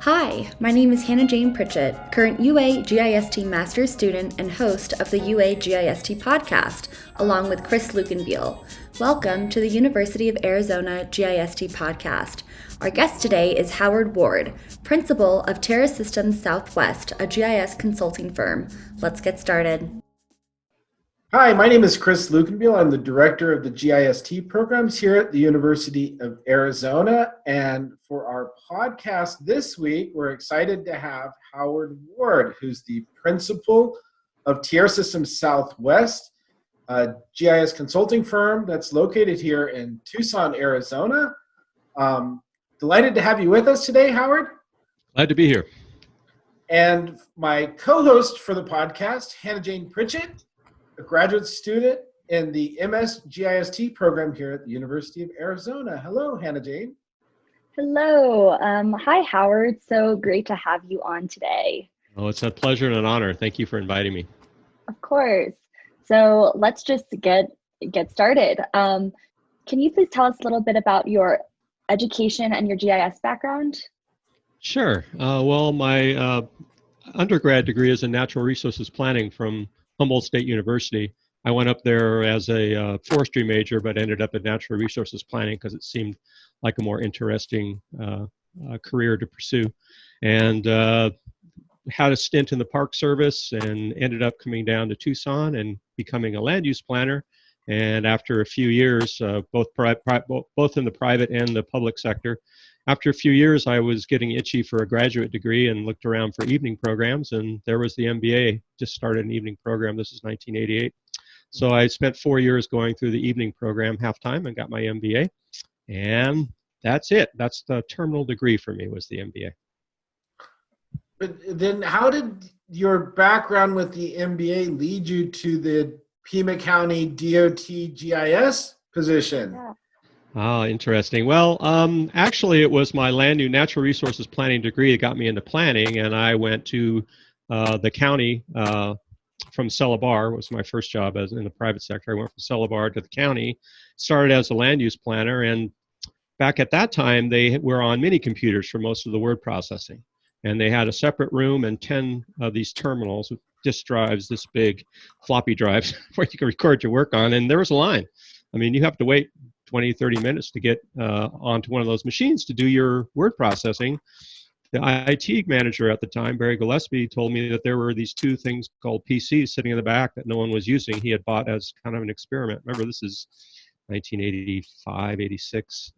Hi, my name is Hannah Jane Pritchett, current UA GIST Master's student and host of the UA GIST podcast, along with Chris Lukenbiel. Welcome to the University of Arizona GIST podcast. Our guest today is Howard Ward, principal of Terra Systems Southwest, a GIS consulting firm. Let's get started. Hi, my name is Chris Lukenbiel. I'm the director of the GIST programs here at the University of Arizona. And for our podcast this week, we're excited to have Howard Ward, who's the principal of Terra Systems Southwest, a GIS consulting firm that's located here in Tucson, Arizona. Delighted to have you with us today, Howard. Glad to be here. And my co-host for the podcast, Hannah Jane Pritchett, a graduate student in the MS GIST program here at the University of Arizona. Hello, Hannah Jane. Hello. Hi, Howard. So great to have you on today. Oh, it's a pleasure and an honor. Thank you for inviting me. Of course. So let's just get started. Can you please tell us a little bit about your education and your GIS background? Sure. Well, my undergrad degree is in natural resources planning from Humboldt State University. I went up there as a forestry major, but ended up in natural resources planning because it seemed like a more interesting career to pursue. And had a stint in the Park Service and ended up coming down to Tucson and becoming a land use planner. And after a few years, both in the private and the public sector, after a few years, I was getting itchy for a graduate degree and looked around for evening programs, and there was the MBA, just started an evening program. This is 1988. So I spent 4 years going through the evening program half-time and got my MBA, and that's it. That's the terminal degree for me, was the MBA. But then how did your background with the MBA lead you to the Pima County DOT GIS position? Yeah. Ah, interesting. Well, actually, it was my land use natural resources planning degree that got me into planning, and I went to the county from Celabar. Was my first job as in the private sector. I went from Celabar to the county, started as a land use planner, and back at that time, they were on mini computers for most of the word processing, and they had a separate room and 10 of these terminals with disk drives, this big floppy drives where you can record your work on, and there was a line. I mean, you have to wait 20, 30 minutes to get onto one of those machines to do your word processing. The IT manager at the time, Barry Gillespie, told me that there were these two things called PCs sitting in the back that no one was using. He had bought as kind of an experiment. Remember, this is 1985, 86.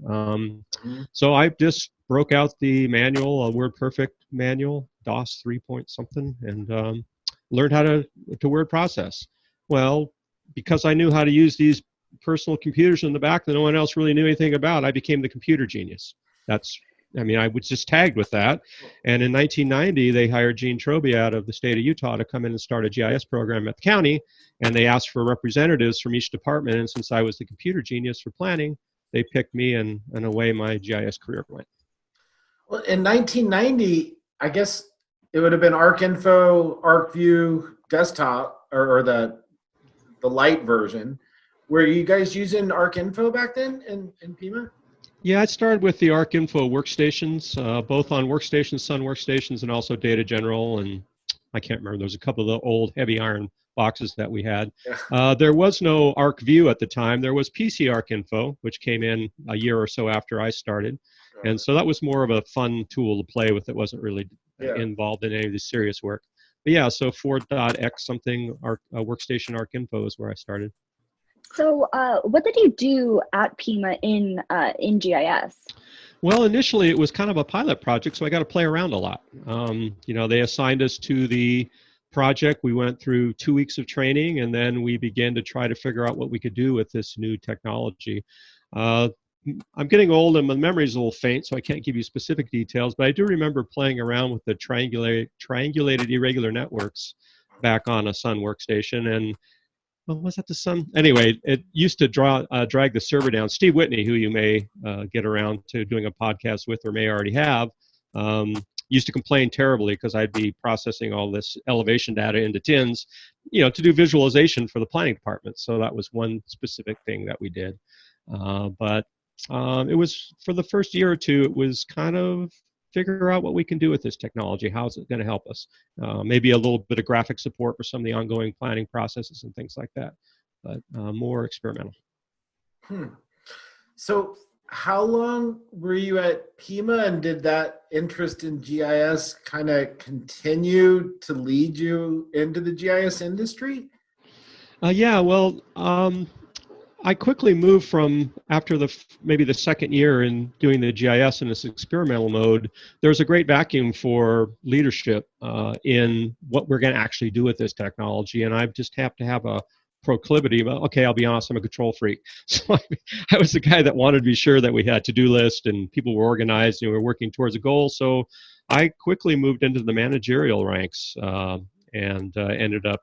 So I just broke out the manual, a WordPerfect manual, DOS 3 point something, and learned how to word process. Well, because I knew how to use these personal computers in the back that no one else really knew anything about, I became the computer genius. I was just tagged with that. And in 1990, they hired Gene Troby out of the state of Utah to come in and start a GIS program at the county. And they asked for representatives from each department. And since I was the computer genius for planning, they picked me, and away my GIS career went. Well, in 1990, I guess it would have been ArcInfo, ArcView desktop, or the light version. Were you guys using ArcInfo back then in Pima? Yeah, I started with the ArcInfo workstations, both on workstations, Sun workstations, and also Data General. And I can't remember, there was a couple of the old heavy iron boxes that we had. Yeah. There was no ArcView at the time. There was PC ArcInfo, which came in a year or so after I started. And so that was more of a fun tool to play with. It wasn't really involved in any of the serious work. But yeah, so 4.x something, workstation ArcInfo is where I started. So what did you do at Pima in GIS? Well, initially it was kind of a pilot project, so I got to play around a lot. They assigned us to the project. We went through 2 weeks of training, and then we began to try to figure out what we could do with this new technology. I'm getting old and my memory's a little faint, so I can't give you specific details, but I do remember playing around with the triangulated irregular networks back on a Sun workstation. And was that the Sun? Anyway, it used to drag the server down. Steve Whitney, who you may get around to doing a podcast with or may already have, used to complain terribly because I'd be processing all this elevation data into TINs, to do visualization for the planning department. So that was one specific thing that we did. But it was, for the first year or two, it was kind of figure out what we can do with this technology. How's it going to help us? Maybe a little bit of graphic support for some of the ongoing planning processes and things like that, but more experimental. So how long were you at Pima, and did that interest in GIS kind of continue to lead you into the GIS industry? Yeah, well, I quickly moved from, after maybe the second year in doing the GIS in this experimental mode, there's a great vacuum for leadership in what we're going to actually do with this technology. And I just have to have a proclivity. But okay, I'll be honest, I'm a control freak. So I was the guy that wanted to be sure that we had a to-do list and people were organized and we were working towards a goal. So I quickly moved into the managerial ranks and ended up,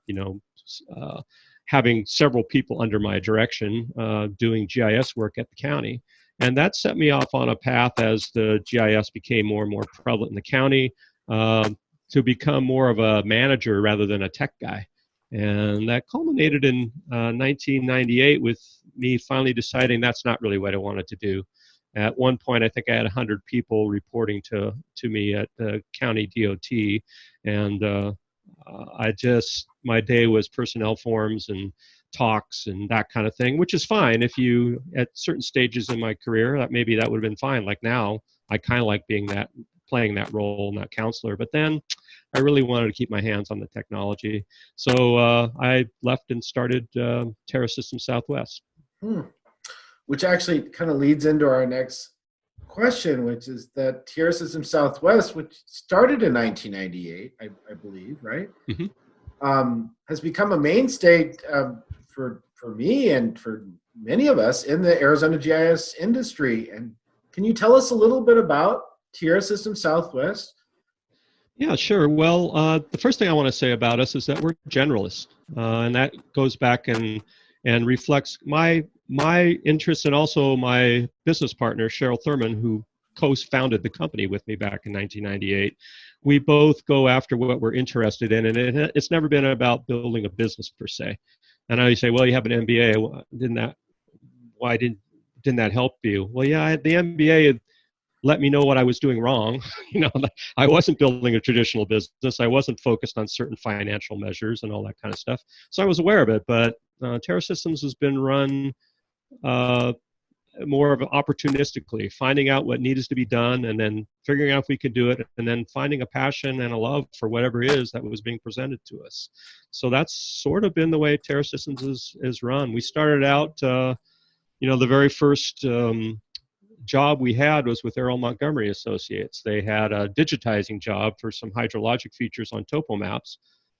having several people under my direction doing GIS work at the county. And that set me off on a path as the GIS became more and more prevalent in the county to become more of a manager rather than a tech guy. And that culminated in 1998 with me finally deciding that's not really what I wanted to do. At one point, I think I had 100 people reporting to me at the county DOT, and my day was personnel forms and talks and that kind of thing, which is fine if you, at certain stages in my career, that maybe that would have been fine. Like now, I kind of like playing that role, not counselor. But then I really wanted to keep my hands on the technology. So I left and started Terra Systems Southwest. Which actually kind of leads into our next question, which is that Terra Systems Southwest, which started in 1998, I believe, right? Mm-hmm. Has become a mainstay for me and for many of us in the Arizona GIS industry. And can you tell us a little bit about Terra Systems Southwest? Yeah, sure. Well, the first thing I want to say about us is that we're generalists, and that goes back and reflects my interest, and also my business partner, Cheryl Thurman, who co-founded the company with me back in 1998. We both go after what we're interested in, and it's never been about building a business per se. And I say, well, you have an MBA. Why didn't that help you? Well, yeah, the MBA had let me know what I was doing wrong. I wasn't building a traditional business. I wasn't focused on certain financial measures and all that kind of stuff. So I was aware of it, but Terra Systems has been run more of opportunistically, finding out what needs to be done and then figuring out if we could do it, and then finding a passion and a love for whatever it is that was being presented to us. So that's sort of been the way Terra Systems is run. We started out, the very first job we had was with Errol Montgomery Associates. They had a digitizing job for some hydrologic features on topo maps.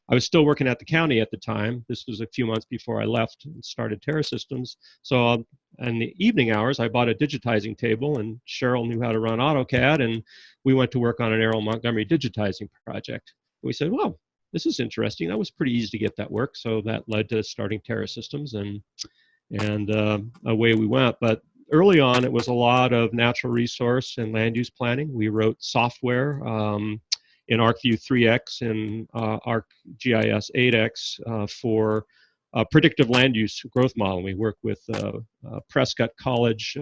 I was still working at the county at the time. This was a few months before I left and started Terra Systems. So in the evening hours, I bought a digitizing table, and Cheryl knew how to run AutoCAD, and we went to work on an Errol Montgomery digitizing project. We said, well, this is interesting. That was pretty easy to get that work. So that led to starting Terra Systems, and away we went. But early on, it was a lot of natural resource and land use planning. We wrote software in ArcView 3X and ArcGIS 8X for predictive land use growth modeling. We work with Prescott College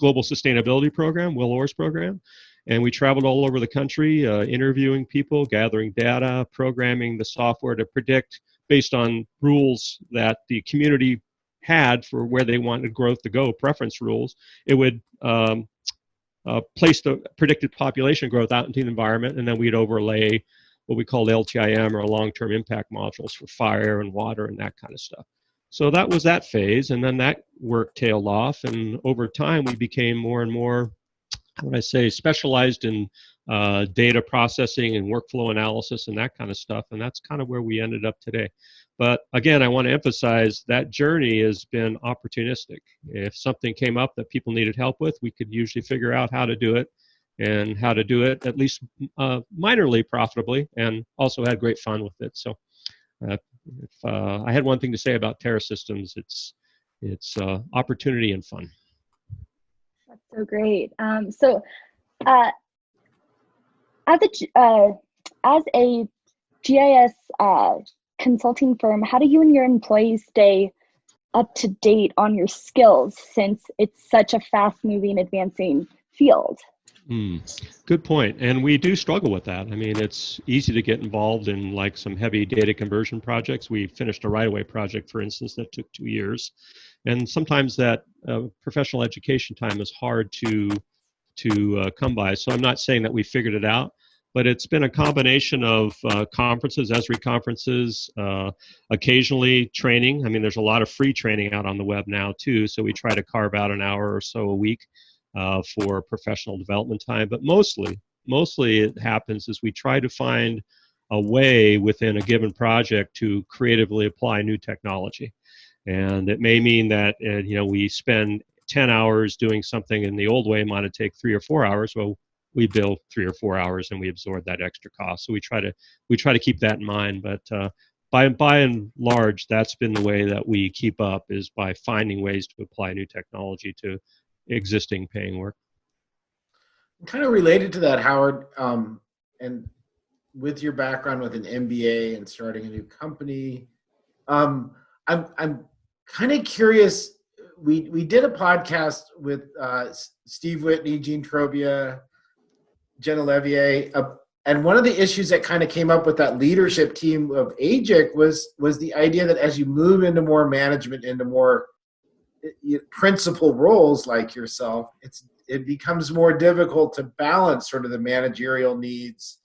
Global Sustainability Program, Will Orr's program, and we traveled all over the country interviewing people, gathering data, programming the software to predict based on rules that the community had for where they wanted growth to go, preference rules. It would place the predicted population growth out into the environment, and then we'd overlay what we call LTIM, or long-term impact modules, for fire and water and that kind of stuff. So that was that phase, and then that work tailed off, and over time we became more and more, how would I say, specialized in data processing and workflow analysis and that kind of stuff, and that's kind of where we ended up today. But again, I want to emphasize that journey has been opportunistic. If something came up that people needed help with, we could usually figure out how to do it, and how to do it at least minorly profitably, and also had great fun with it. So if I had one thing to say about Terra Systems, it's opportunity and fun. That's so great. As a GIS consulting firm, how do you and your employees stay up to date on your skills, since it's such a fast-moving, advancing field? Good point. And we do struggle with that. I mean, it's easy to get involved in like some heavy data conversion projects. We finished a right-of-way project, for instance, that took 2 years. And sometimes that professional education time is hard to come by. So I'm not saying that we figured it out, but it's been a combination of conferences, ESRI conferences, occasionally training. I mean, there's a lot of free training out on the web now too, so we try to carve out an hour or so a week for professional development time. But mostly it happens is we try to find a way within a given project to creatively apply new technology. And it may mean that we spend 10 hours doing something in the old way, might take 3 or 4 hours. Well, we bill 3 or 4 hours and we absorb that extra cost. So we try to keep that in mind. But by and large, that's been the way that we keep up, is by finding ways to apply new technology to existing paying work. Kind of related to that, Howard, and with your background with an MBA and starting a new company, I'm kind of curious. We did a podcast with Steve Whitney, Gene Trobia, Jenna Levier, and one of the issues that kind of came up with that leadership team of AGIC was the idea that as you move into more management, into more principal roles like yourself, it becomes more difficult to balance sort of the managerial needs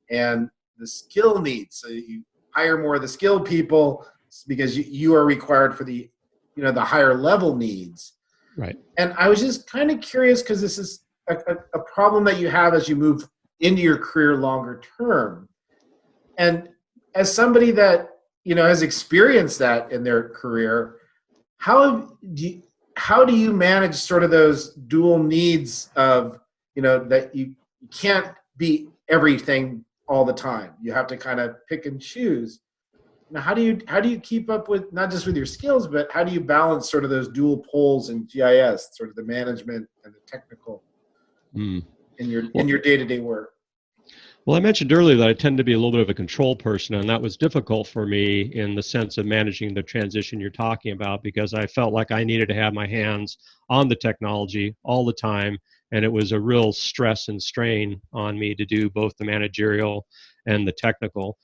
and the skill needs. So you hire more of the skilled people because you are required for the higher level needs. Right. And I was just kind of curious, because this is a problem that you have as you move into your career longer term. And as somebody that has experienced that in their career, how do you manage sort of those dual needs of that you can't be everything all the time? You have to kind of pick and choose. Now, how do you keep up with, not just with your skills, but how do you balance sort of those dual poles in GIS, sort of the management and the technical in your day-to-day work? Well, I mentioned earlier that I tend to be a little bit of a control person, and that was difficult for me in the sense of managing the transition you're talking about, because I felt like I needed to have my hands on the technology all the time, and it was a real stress and strain on me to do both the managerial and the technical.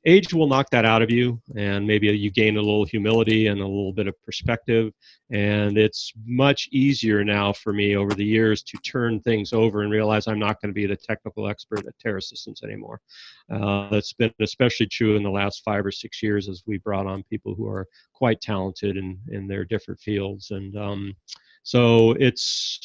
Age will knock that out of you, and maybe you gain a little humility and a little bit of perspective, and it's much easier now for me over the years to turn things over and realize I'm not going to be the technical expert at Terra Systems anymore. That's been especially true in the last 5 or 6 years as we brought on people who are quite talented in their different fields. And so it's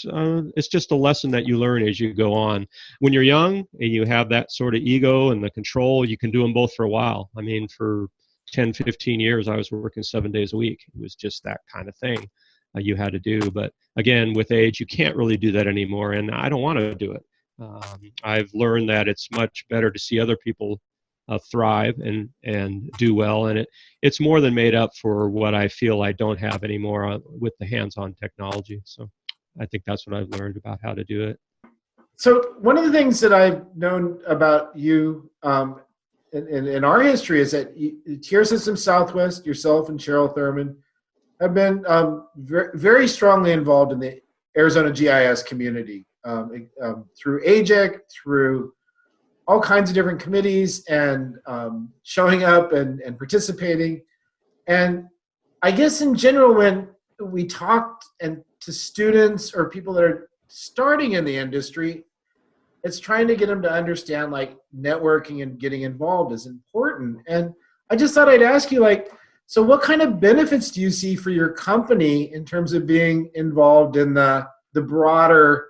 just a lesson that you learn as you go on. When you're young and you have that sort of ego and the control, you can do them both for a while. I mean, for 10, 15 years, I was working 7 days a week. It was just that kind of thing you had to do. But again, with age, you can't really do that anymore, and I don't want to do it. I've learned that it's much better to see other people thrive and do well, and it's more than made up for what I feel I don't have anymore with the hands-on technology. So I think that's what I've learned about how to do it. So one of the things that I've known about you in our history is that Terra Systems Southwest, yourself and Cheryl Thurman, have been very, very strongly involved in the Arizona GIS community through AGIC, through all kinds of different committees, and showing up and participating. And I guess in general, when we talked to students or people that are starting in the industry, it's trying to get them to understand like networking and getting involved is important. And I just thought I'd ask you, so what kind of benefits do you see for your company in terms of being involved in the broader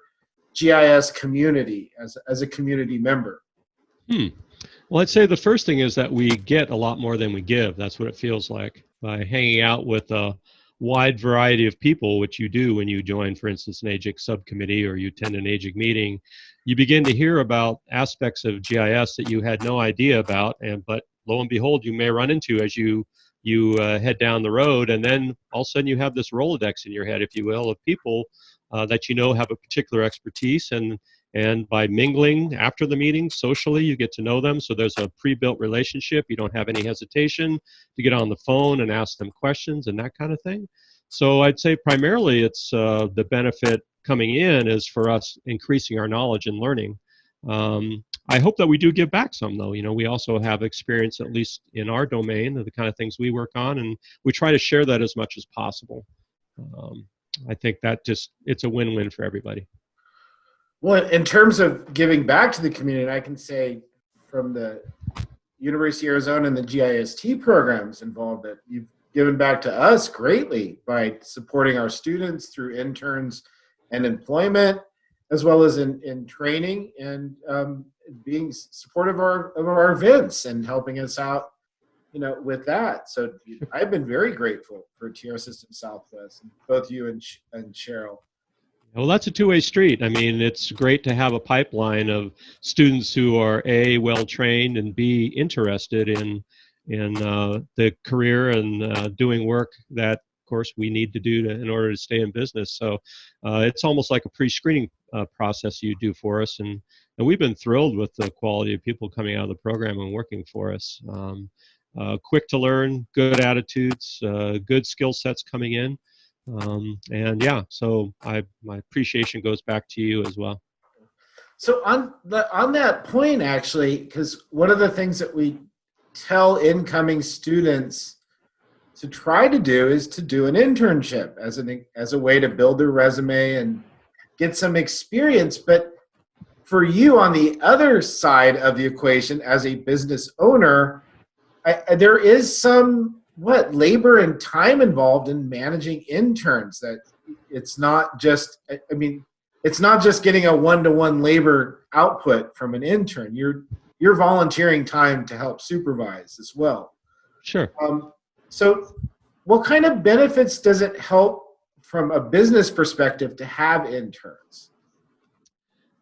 GIS community as a community member? Well, I'd say the first thing is that we get a lot more than we give. That's what it feels like. By hanging out with a wide variety of people, which you do when you join, for instance, an AGIC subcommittee or you attend an AGIC meeting, you begin to hear about aspects of GIS that you had no idea about, but lo and behold, you may run into as you head down the road, and then all of a sudden you have this Rolodex in your head, if you will, of people that have a particular expertise, and by mingling after the meeting socially, you get to know them. So there's a pre-built relationship. You don't have any hesitation to get on the phone and ask them questions and that kind of thing. So I'd say primarily it's the benefit coming in is for us increasing our knowledge and learning. I hope that we do give back some, though. We also have experience, at least in our domain, of the kind of things we work on, and we try to share that as much as possible. I think that it's a win-win for everybody. Well, in terms of giving back to the community, I can say from the University of Arizona and the GIST programs involved that you've given back to us greatly by supporting our students through interns and employment, as well as in training and being supportive of our events and helping us out, with that. So I've been very grateful for Terra Systems Southwest, both you and Cheryl. Well, that's a two-way street. I mean, it's great to have a pipeline of students who are A, well-trained, and B, interested in the career and doing work that, of course, we need to do in order to stay in business. So it's almost like a pre-screening process you do for us, and we've been thrilled with the quality of people coming out of the program and working for us. Quick to learn, good attitudes, good skill sets coming in. And yeah, so my appreciation goes back to you as well. So on that point, actually, because one of the things that we tell incoming students to try to do is to do an internship as a way to build their resume and get some experience. But for you, on the other side of the equation, as a business owner, there is some labor and time involved in managing interns. That it's not just getting a one-to-one labor output from an intern. You're volunteering time to help supervise as well. Sure. So what kind of benefits does it help from a business perspective to have interns?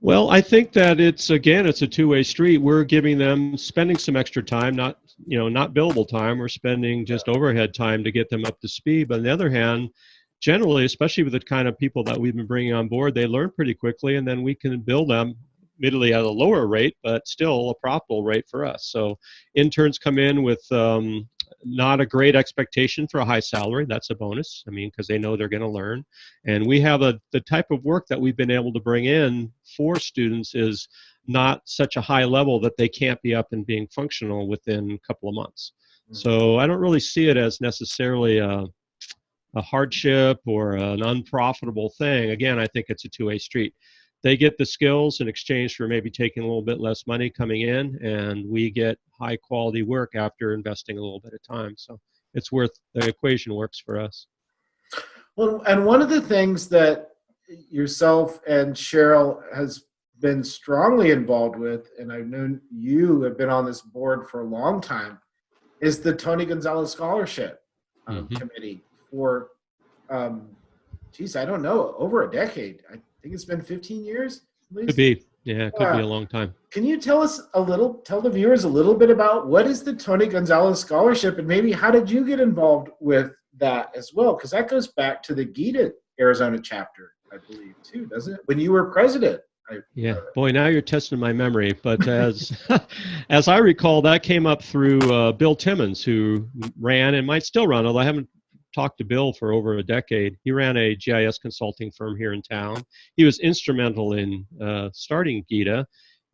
Well, I think that it's a two-way street. We're giving them spending some extra time, not billable time. We're spending just overhead time to get them up to speed. But on the other hand, generally, especially with the kind of people that we've been bringing on board, they learn pretty quickly, and then we can bill them admittedly at a lower rate, but still a profitable rate for us. So interns come in with not a great expectation for a high salary. That's a bonus. I mean, because they know they're going to learn. And we have the type of work that we've been able to bring in for students is not such a high level that they can't be up and being functional within a couple of months. So I don't really see it as necessarily a hardship or an unprofitable thing. Again, I think it's a two-way street. They get the skills in exchange for maybe taking a little bit less money coming in, and we get high quality work after investing a little bit of time. So it's the equation works for us. Well, and one of the things that yourself and Cheryl has been strongly involved with, and I've known you have been on this board for a long time, is the Tony Gonzalez Scholarship Committee for, I don't know, over a decade. I think it's been 15 years. At least. Could be. Yeah, it could be a long time. Can you tell the viewers a little bit about what is the Tony Gonzalez Scholarship, and maybe how did you get involved with that as well? Because that goes back to the GIS Arizona chapter, I believe, too, doesn't it? When you were president. Yeah, boy, now you're testing my memory. But as I recall, that came up through Bill Timmons, who ran and might still run, although I haven't talked to Bill for over a decade. He ran a GIS consulting firm here in town. He was instrumental in starting GITA.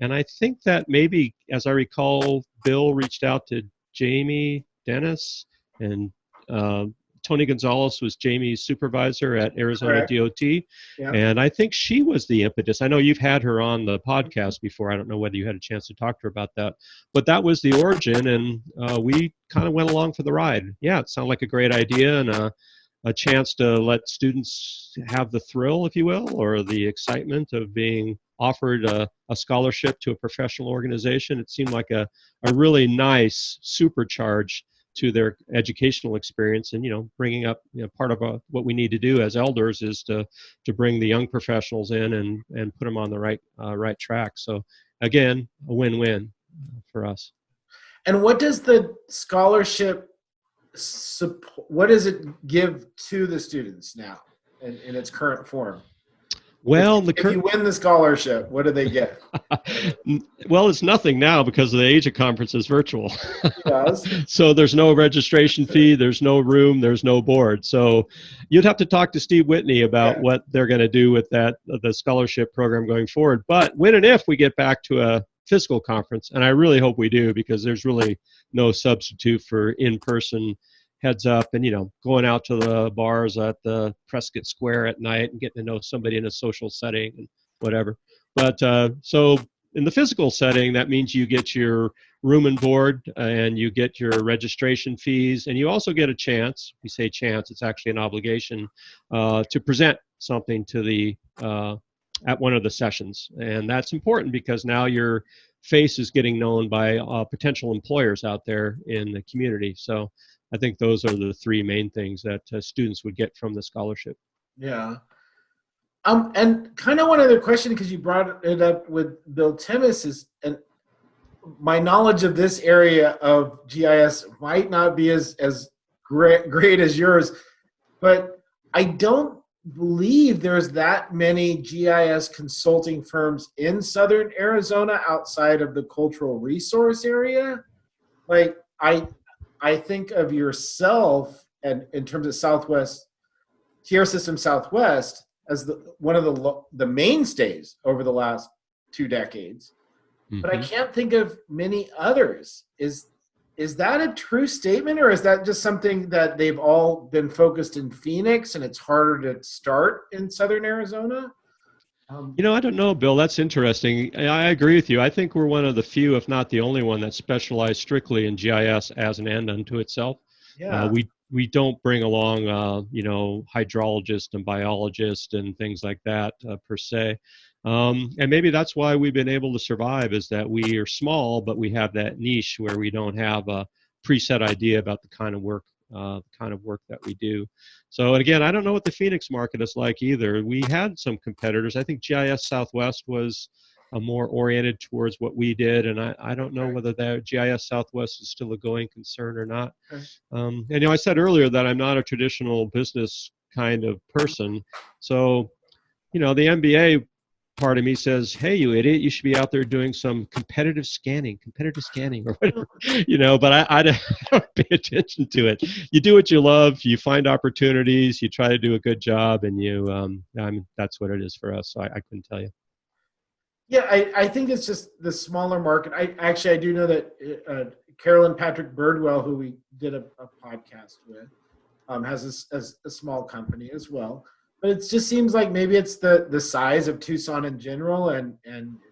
And I think that maybe, as I recall, Bill reached out to Jamie Dennis, and Tony Gonzalez was Jamie's supervisor at Arizona DOT. Yeah. And I think she was the impetus. I know you've had her on the podcast before. I don't know whether you had a chance to talk to her about that. But that was the origin, and we kind of went along for the ride. Yeah, it sounded like a great idea and a chance to let students have the thrill, if you will, or the excitement of being offered a scholarship to a professional organization. It seemed like a really nice supercharge to their educational experience, and bringing up part of what we need to do as elders is to bring the young professionals in and put them on the right track. So again, a win-win for us. And what does the scholarship what does it give to the students now in its current form? Well, if you win the scholarship, what do they get? well, it's nothing now because the age of conference is virtual. Yes. So there's no registration fee, there's no room, there's no board. So you'd have to talk to Steve Whitney about what they're going to do with that the scholarship program going forward. But when and if we get back to a physical conference, and I really hope we do, because there's really no substitute for in-person heads up and, going out to the bars at the Prescott Square at night and getting to know somebody in a social setting and whatever. But so in the physical setting, that means you get your room and board and you get your registration fees, and you also get a chance, we say chance, it's actually an obligation, to present something to the at one of the sessions. And that's important because now your face is getting known by potential employers out there in the community. So I think those are the three main things that students would get from the scholarship. Yeah. And kind of one other question, because you brought it up with Bill Timmis, is, and my knowledge of this area of GIS might not be as great as yours, but I don't believe there's that many GIS consulting firms in Southern Arizona outside of the cultural resource area. Like, I think of yourself, and in terms of Southwest, Terra Systems Southwest, as one of the mainstays over the last 2 decades. But I can't think of many others. Is that a true statement, or is that just something that they've all been focused in Phoenix and it's harder to start in Southern Arizona? I don't know, Bill. That's interesting. I agree with you. I think we're one of the few, if not the only one, that specializes strictly in GIS as an end unto itself. Yeah. We don't bring along, hydrologists and biologists and things like that per se. And maybe that's why we've been able to survive, is that we are small, but we have that niche where we don't have a preset idea about the kind of work that we do. So, and again, I don't know what the Phoenix market is like either. We had some competitors. I think GIS Southwest was more oriented towards what we did, and I don't know whether that GIS Southwest is still a going concern or not. And I said earlier that I'm not a traditional business kind of person. So, the MBA part of me says, hey, you idiot, you should be out there doing some competitive scanning or whatever, but I don't pay attention to it. You do what you love, you find opportunities, you try to do a good job, and that's what it is for us. So I couldn't tell you. Yeah, I think it's just the smaller market. I do know that Carolyn Patrick Birdwell, who we did a podcast with, has a small company as well. But it just seems like maybe it's the size of Tucson in general, and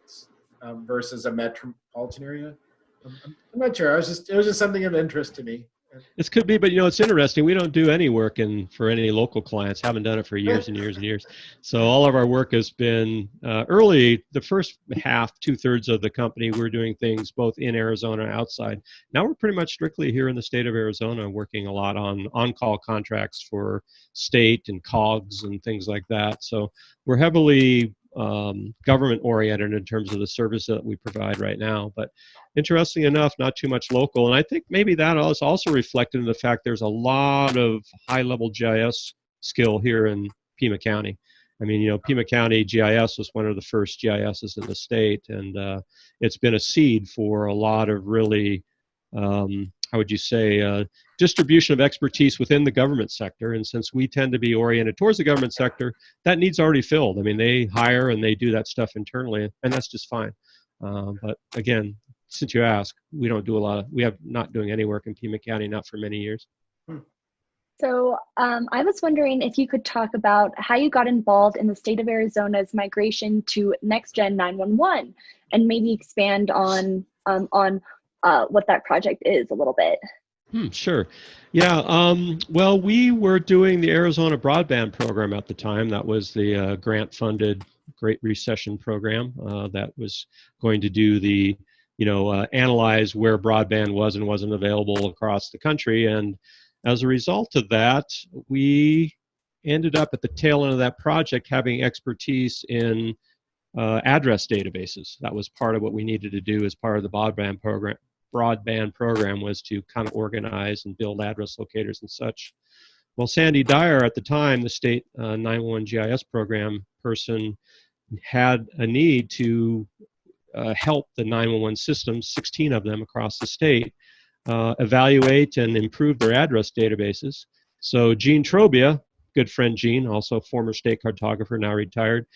it's versus a metropolitan area. I'm not sure. It was just something of interest to me. This could be, but it's interesting. We don't do any work for any local clients. Haven't done it for years and years and years. So all of our work has been early. The first half, 2/3 of the company, we're doing things both in Arizona and outside. Now we're pretty much strictly here in the state of Arizona, working a lot on on-call contracts for state and COGS and things like that. So we're heavily government oriented in terms of the service that we provide right now. But interesting enough, not too much local. And I think maybe that is also reflected in the fact there's a lot of high-level GIS skill here in Pima County. I mean, Pima County GIS was one of the first GISs in the state, and it's been a seed for a lot of really, how would you say, distribution of expertise within the government sector. And since we tend to be oriented towards the government sector, that need's already filled. I mean, they hire and they do that stuff internally, and that's just fine. But again, since you ask, we have not doing any work in Pima County, not for many years. So I was wondering if you could talk about how you got involved in the state of Arizona's migration to Next Gen 911, and maybe expand on what that project is a little bit. Sure. Yeah. Well, we were doing the Arizona Broadband program at the time. That was the grant-funded Great Recession program that was going to do the, analyze where broadband was and wasn't available across the country. And as a result of that, we ended up at the tail end of that project having expertise in address databases. That was part of what we needed to do as part of the broadband program was to kind of organize and build address locators and such. Well, Sandy Dyer at the time, the state 911 GIS program person had a need to help the 911 systems, 16 of them across the state, evaluate and improve their address databases. So Gene Trobia, good friend Gene, also former state cartographer, now retired,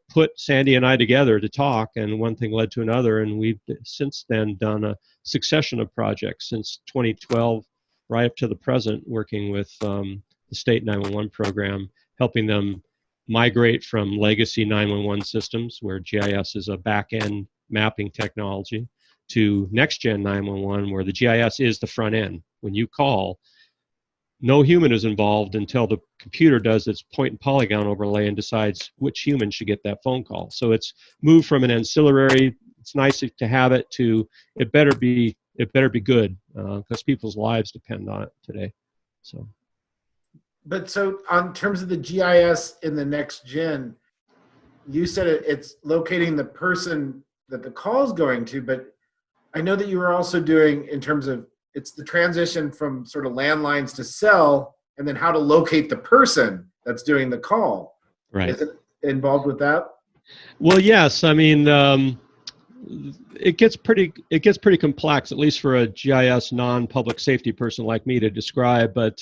put Sandy and I together to talk, and one thing led to another, and we've since then done a succession of projects since 2012 right up to the present, working with the state 911 program, helping them migrate from legacy 911 systems, where GIS is a back-end mapping technology, to next-gen 911, where the GIS is the front end. When you call, no human is involved until the computer does its point and polygon overlay and decides which human should get that phone call. So it's moved from an ancillary, it's nice to have it, to it better be good, because people's lives depend on it today. So. But so on terms of the GIS in the next gen, you said it's locating the person that the call is going to, but I know that you were also doing, in terms of, it's the transition from sort of landlines to cell, and then how to locate the person that's doing the call. Right. Is it involved with that? Well, yes. I mean, it gets pretty complex, at least for a GIS non-public safety person like me to describe. But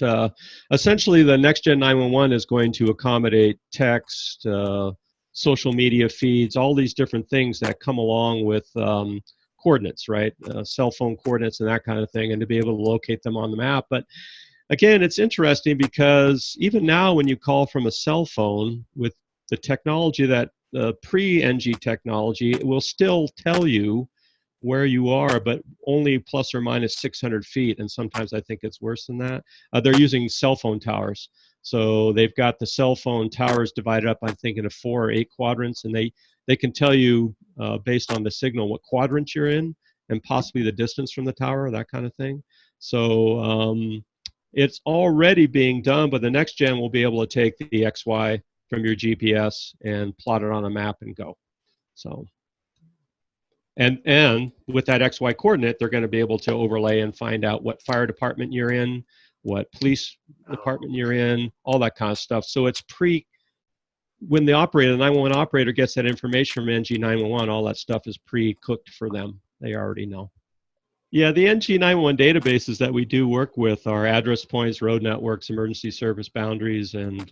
essentially, the next gen 911 is going to accommodate text, social media feeds, all these different things that come along with coordinates, right? Cell phone coordinates and that kind of thing, and to be able to locate them on the map. But again, it's interesting because even now when you call from a cell phone, with the technology that pre-NG technology, it will still tell you where you are, but only plus or minus 600 feet, and sometimes I think it's worse than that. They're using cell phone towers. So they've got the cell phone towers divided up, I think, into 4 or 8 quadrants, and they can tell you based on the signal what quadrant you're in and possibly the distance from the tower, that kind of thing. So it's already being done, but the next gen will be able to take the XY from your GPS and plot it on a map and go. So, and with that XY coordinate, they're going to be able to overlay and find out what fire department you're in, what police department you're in, all that kind of stuff. So it's when the 911 operator gets that information from NG911, all that stuff is pre-cooked for them. They already know. Yeah, the NG911 databases that we do work with are address points, road networks, emergency service boundaries, and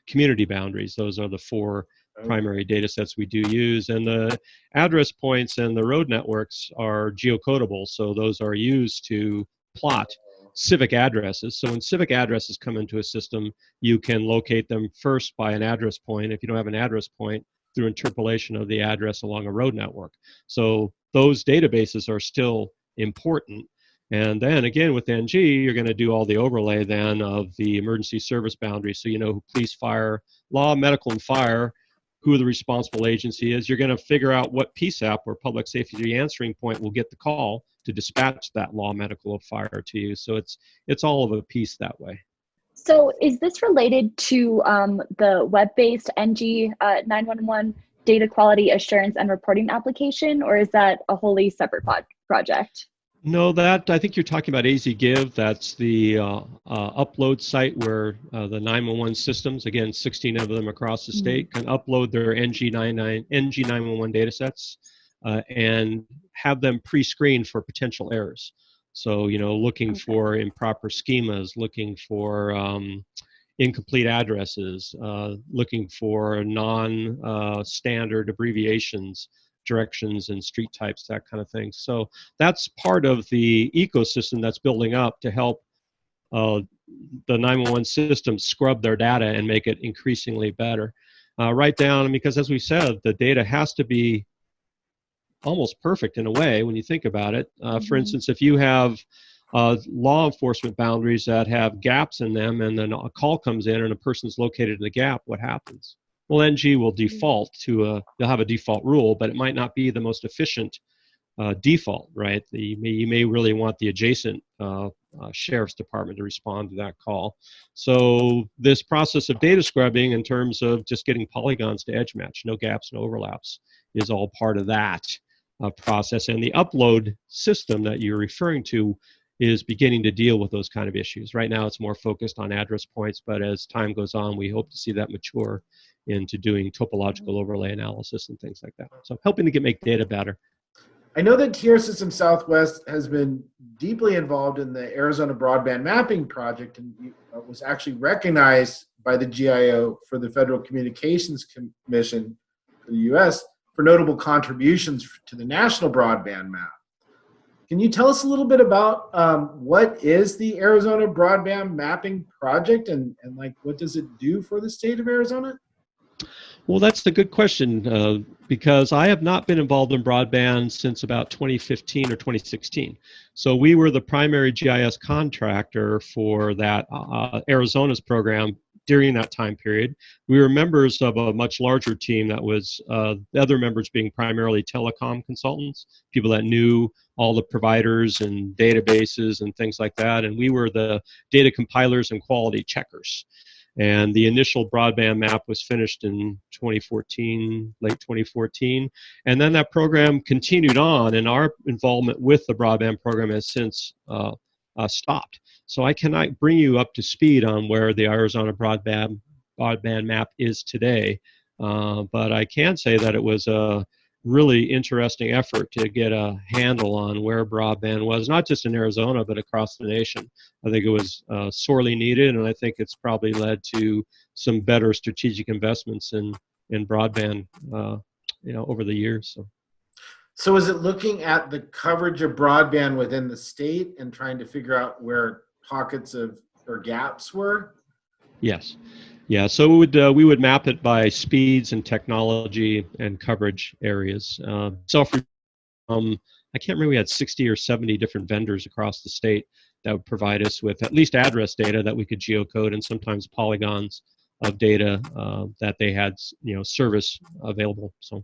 community boundaries. Those are the 4 primary data sets we do use. And the address points and the road networks are geocodable, so those are used to plot civic addresses. So when civic addresses come into a system, you can locate them first by an address point. If you don't have an address point, through interpolation of the address along a road network. So those databases are still important. And then again, with NG, you're going to do all the overlay then of the emergency service boundaries. So you know who police, fire, law, medical, and fire, who the responsible agency is. You're going to figure out what PSAP, or public safety answering point, will get the call to dispatch that law, medical, or fire to you. So it's all of a piece that way. So is this related to the web-based NG 911 data quality assurance and reporting application, or is that a wholly separate project? No, that I think you're talking about AZGIV. That's the upload site where the 911 systems, again, 16 of them across the state, can upload their NG911 data sets and have them pre-screened for potential errors. So, you know, looking for improper schemas, looking for incomplete addresses, looking for non-standard abbreviations, directions and street types, that kind of thing. So that's part of the ecosystem that's building up to help the 911 system scrub their data and make it increasingly better. Right down, because as we said, the data has to be almost perfect in a way when you think about it. For instance, if you have law enforcement boundaries that have gaps in them, and then a call comes in and a person's located in the gap, what happens? Well, NG will default to they'll have a default rule, but it might not be the most efficient default, right? You may really want the adjacent sheriff's department to respond to that call. So this process of data scrubbing, in terms of just getting polygons to edge match, no gaps, no overlaps, is all part of that process. And the upload system that you're referring to is beginning to deal with those kind of issues. Right now it's more focused on address points, but as time goes on, we hope to see that mature into doing topological overlay analysis and things like that. So helping to make data better. I know that Terra Systems Southwest has been deeply involved in the Arizona Broadband Mapping Project and was actually recognized by the GIO for the Federal Communications Commission for the U.S. for notable contributions to the National Broadband Map. Can you tell us a little bit about what is the Arizona Broadband Mapping Project and like what does it do for the state of Arizona? Well, that's a good question because I have not been involved in broadband since about 2015 or 2016. So we were the primary GIS contractor for that Arizona's program during that time period. We were members of a much larger team that was the other members being primarily telecom consultants, people that knew all the providers and databases and things like that. And we were the data compilers and quality checkers. And the initial broadband map was finished in 2014, late 2014. And then that program continued on, and our involvement with the broadband program has since stopped. So I cannot bring you up to speed on where the Arizona broadband map is today. But I can say that it was a really interesting effort to get a handle on where broadband was, not just in Arizona, but across the nation. I think it was sorely needed, and I think it's probably led to some better strategic investments in broadband, over the years. So is it looking at the coverage of broadband within the state and trying to figure out where pockets of or gaps were? Yes. Yeah, so we would map it by speeds and technology and coverage areas. I can't remember, we had 60 or 70 different vendors across the state that would provide us with at least address data that we could geocode and sometimes polygons of data that they had, service available. So,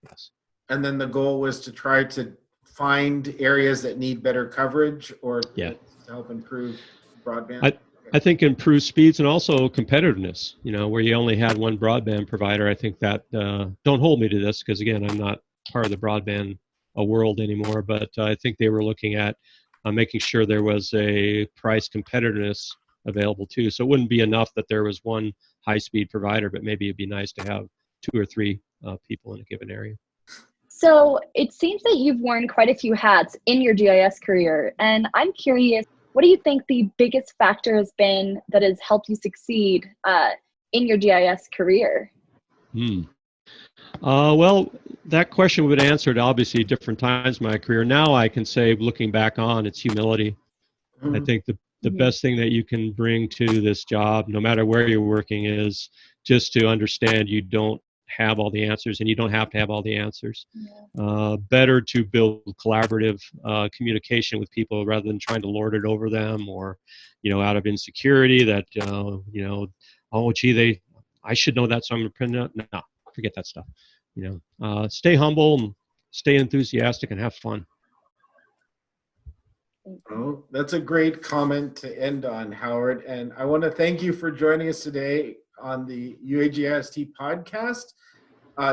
yes. And then the goal was to try to find areas that need better coverage or to help improve broadband? I think improve speeds and also competitiveness, where you only had one broadband provider. I think that, don't hold me to this because, again, I'm not part of the broadband world anymore, but I think they were looking at making sure there was a price competitiveness available too. So it wouldn't be enough that there was one high-speed provider, but maybe it'd be nice to have 2 or 3 people in a given area. So it seems that you've worn quite a few hats in your GIS career, and I'm curious, what do you think the biggest factor has been that has helped you succeed in your GIS career? Well, that question would be answered obviously different times in my career. Now I can say, looking back on, it's humility. I think the best thing that you can bring to this job, no matter where you're working, is just to understand you don't have all the answers and you don't have to have all the answers. Better to build collaborative communication with people rather than trying to lord it over them or, out of insecurity that, oh, gee, I should know that, so I'm going to print it out. No, forget that stuff. Stay humble and stay enthusiastic and have fun. Oh, that's a great comment to end on, Howard. And I want to thank you for joining us today on the UAGIST podcast.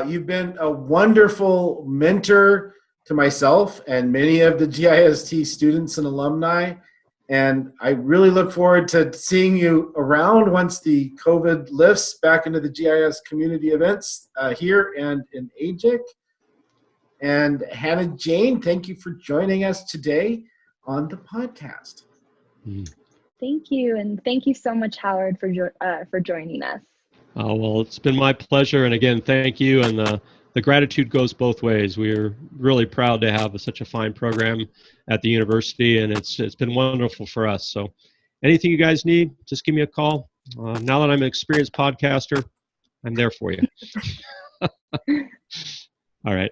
You've been a wonderful mentor to myself and many of the GIST students and alumni. And I really look forward to seeing you around once the COVID lifts back into the GIS community events here and in AGIC. And Hannah Jane, thank you for joining us today on the podcast. Thank you. And thank you so much, Howard, for joining us. Oh, well, it's been my pleasure. And again, thank you. And the gratitude goes both ways. We're really proud to have such a fine program at the university, and it's been wonderful for us. So anything you guys need, just give me a call. Now that I'm an experienced podcaster, I'm there for you. All right.